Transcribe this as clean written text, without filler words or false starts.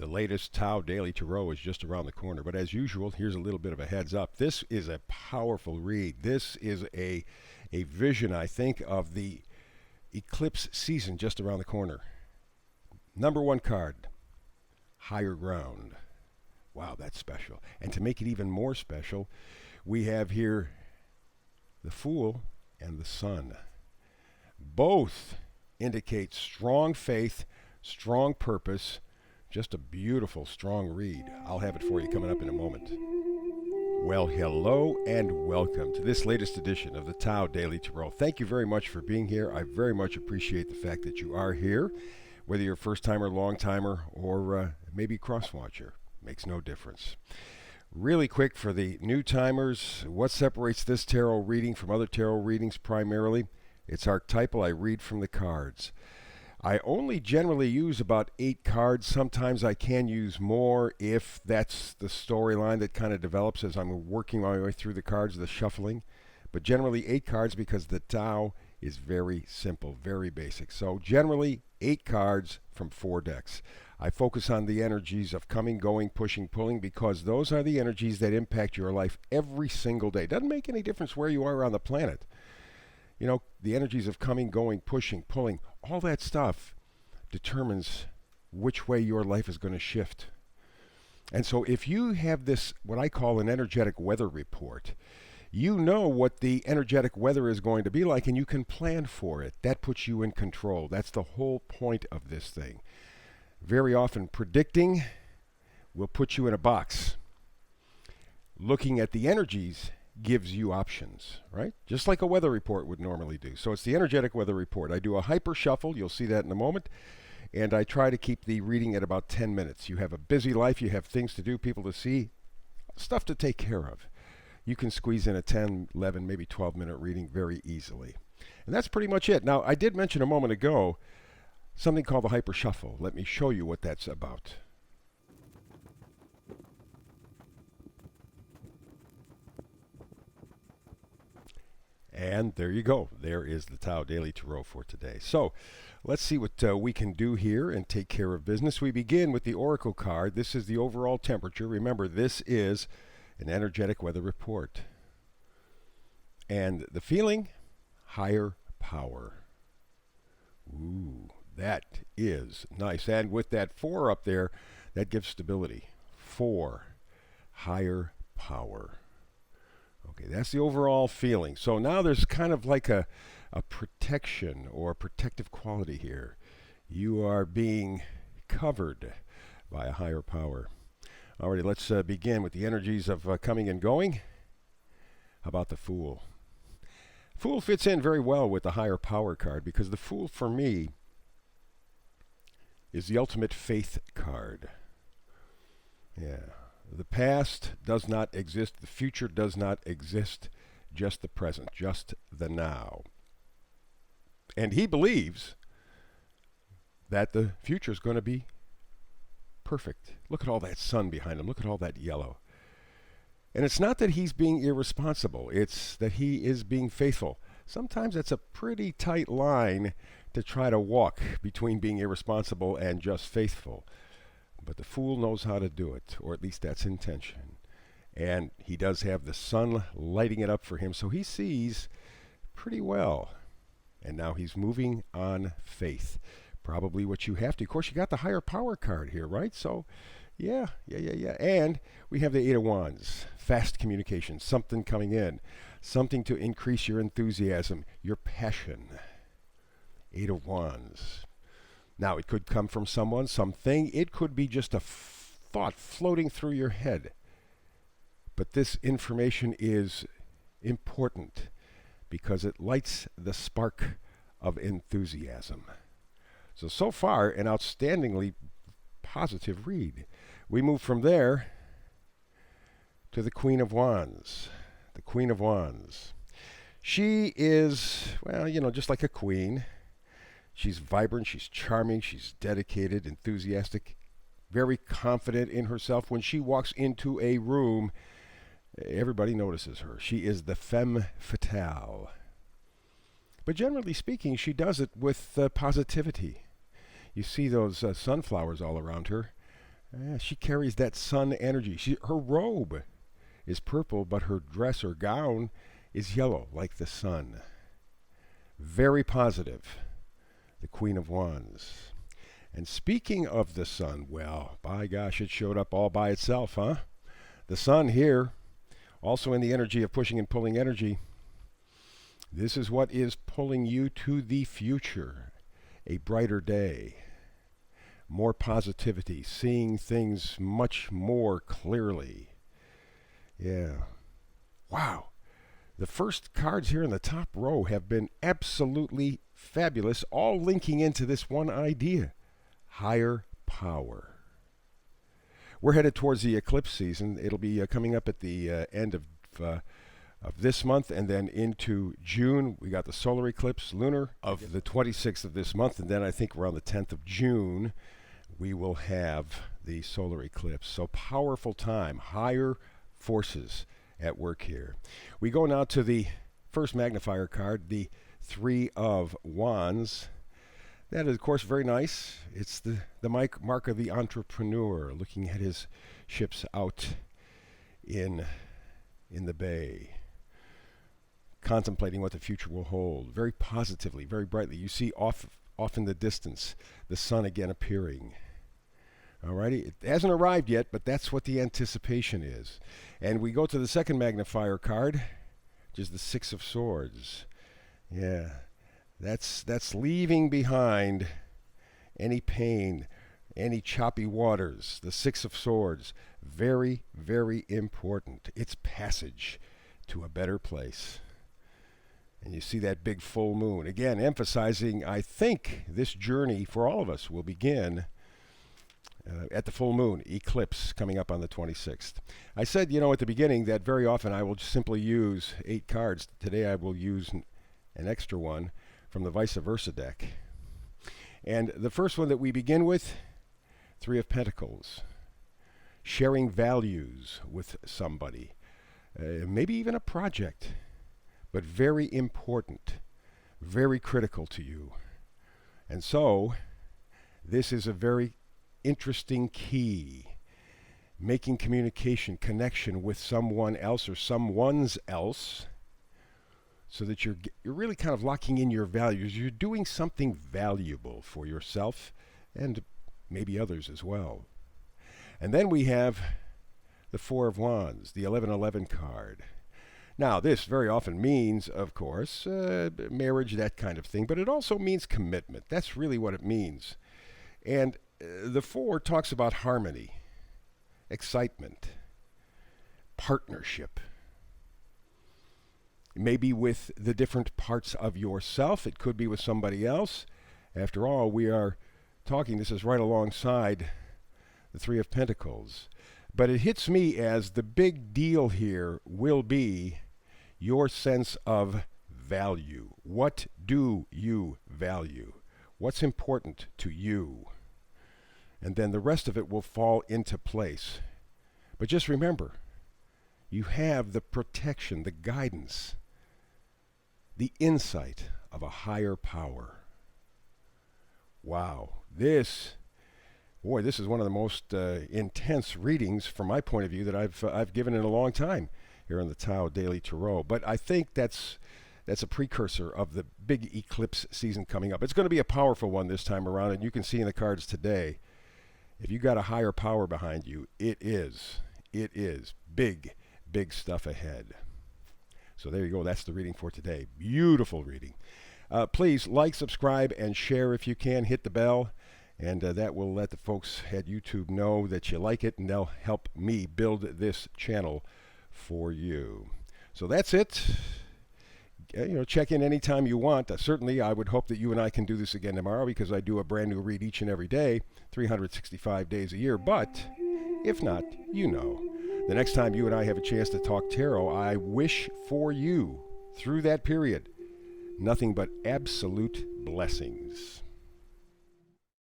The latest Tao Daily Tarot is just around the corner, but as usual, here's a little bit of a heads up. This is a powerful read. This is a vision, I think, of the Eclipse season just around the corner. Number one card, Higher Ground. Wow, that's special. And to make it even more special, we have here the Fool and the Sun. Both indicate strong faith, strong purpose. Just a beautiful, strong read. I'll have it for you coming up in a moment. Well, hello and welcome to this latest edition of the Tao Daily Tarot. Thank you very much for being here. I very much appreciate the fact that you are here. Whether you're a first-timer, long-timer, or maybe cross-watcher, makes no difference. Really quick for the new timers, what separates this tarot reading from other tarot readings primarily? It's archetypal. I read from the cards. I only generally use about 8 cards. Sometimes I can use more if that's the storyline that kind of develops as I'm working my way through the cards, the shuffling. But generally 8 cards because the Tao is very simple, very basic. So generally 8 cards from 4 decks. I focus on the energies of coming, going, pushing, pulling because those are the energies that impact your life every single day. Doesn't make any difference where you are on the planet. You know, the energies of coming, going, pushing, pulling, all that stuff determines which way your life is going to shift. And so if you have this, what I call an energetic weather report, you know what the energetic weather is going to be like and you can plan for it. That puts you in control. That's the whole point of this thing. Very often predicting will put you in a box. Looking at the energies gives you options, right? Just like a weather report would normally do. So it's the energetic weather report. I do a hyper shuffle. You'll see that in a moment. And I try to keep the reading at about 10 minutes. You have a busy life. You have things to do, people to see, stuff to take care of. You can squeeze in a 10, 11, maybe 12-minute reading very easily. And that's pretty much it. Now, I did mention a moment ago something called the hyper shuffle. Let me show you what that's about. And there you go. There is the Tao Daily Tarot for today. So let's see what we can do here and take care of business. We begin with the Oracle card. This is the overall temperature. Remember, this is an energetic weather report. And the feeling, higher power. Ooh, that is nice. And with that 4 up there, that gives stability. 4, higher power. Okay, that's the overall feeling. So now there's kind of like a protection or a protective quality here. You are being covered by a higher power. Alrighty, let's begin with the energies of coming and going. How about the Fool? Fool fits in very well with the higher power card because the Fool for me is the ultimate faith card. Yeah. The past does not exist. The future does not exist. Just the present, just the now. And he believes that the future is going to be perfect. Look at all that sun behind him. Look at all that yellow. And it's not that he's being irresponsible. It's that he is being faithful. Sometimes it's a pretty tight line to try to walk between being irresponsible and just faithful. But the Fool knows how to do it, or at least that's intention. And he does have the sun lighting it up for him, so he sees pretty well. And now he's moving on faith. Probably what you have to. Of course, you got the higher power card here, right? So, yeah. And we have the 8 of Wands. Fast communication, something coming in. Something to increase your enthusiasm, your passion. 8 of Wands. Now, it could come from someone, something. It could be just a thought floating through your head. But this information is important because it lights the spark of enthusiasm. So far, an outstandingly positive read. We move from there to the Queen of Wands. The Queen of Wands. She is, well, just like a queen. She's vibrant, she's charming, she's dedicated, enthusiastic, very confident in herself. When she walks into a room, everybody notices her. She is the femme fatale. But generally speaking, she does it with positivity. You see those sunflowers all around her. She carries that sun energy. Her robe is purple, but her dress or gown is yellow, like the sun. Very positive. The Queen of Wands. And speaking of the sun, well, by gosh, it showed up all by itself, huh? The sun here, also in the energy of pushing and pulling energy. This is what is pulling you to the future. A brighter day. More positivity. Seeing things much more clearly. Yeah. Wow. The first cards here in the top row have been absolutely fabulous, all linking into this one idea. Higher power. We're headed towards the eclipse season. It'll be coming up at the end of this month, and then into June. We got the solar eclipse, lunar, of the 26th of this month, and then I think around the 10th of June, we will have the solar eclipse. So powerful time, higher forces at work here. We go now to the first magnifier card, the Three of Wands. That is, of course, very nice. It's the mark of the entrepreneur looking at his ships out in the bay, contemplating what the future will hold, very positively, very brightly. You see off in the distance the sun again appearing. Alrighty, it hasn't arrived yet, but that's what the anticipation is. And we go to the second magnifier card, which is the Six of Swords. Yeah, that's leaving behind any pain, any choppy waters. The Six of Swords, very, very important. It's passage to a better place. And you see that big full moon. Again, emphasizing, I think, this journey for all of us will begin at the full moon, eclipse, coming up on the 26th. I said, at the beginning that very often I will just simply use 8 cards. Today I will use an extra one from the vice versa deck. And the first one that we begin with, Three of Pentacles. Sharing values with somebody. Maybe even a project. But very important. Very critical to you. And so, this is a very interesting key. Making communication, connection with someone else or someone's else, so that you're really kind of locking in your values. You're doing something valuable for yourself and maybe others as well. And then we have the Four of Wands, the 1111 card. Now, this very often means, of course, marriage, that kind of thing, but it also means commitment. That's really what it means. And the 4 talks about harmony, excitement, partnership. Maybe with the different parts of yourself. It could be with somebody else. After all, we are talking, this is right alongside the Three of Pentacles. But it hits me as the big deal here will be your sense of value. What do you value? What's important to you? And then the rest of it will fall into place. But just remember, you have the protection, the guidance, the insight of a higher power. Wow. This is one of the most intense readings from my point of view that I've given in a long time here on the Tao Daily Tarot. But I think that's a precursor of the big eclipse season coming up. It's going to be a powerful one this time around, and you can see in the cards today, if you got a higher power behind you, it is big, big stuff ahead. So there you go. That's the reading for today. Beautiful reading. Please like, subscribe, and share if you can. Hit the bell, and that will let the folks at YouTube know that you like it, and they'll help me build this channel for you. So that's it. Check in anytime you want. Certainly, I would hope that you and I can do this again tomorrow, because I do a brand new read each and every day, 365 days a year. But if not, the next time you and I have a chance to talk tarot, I wish for you, through that period, nothing but absolute blessings.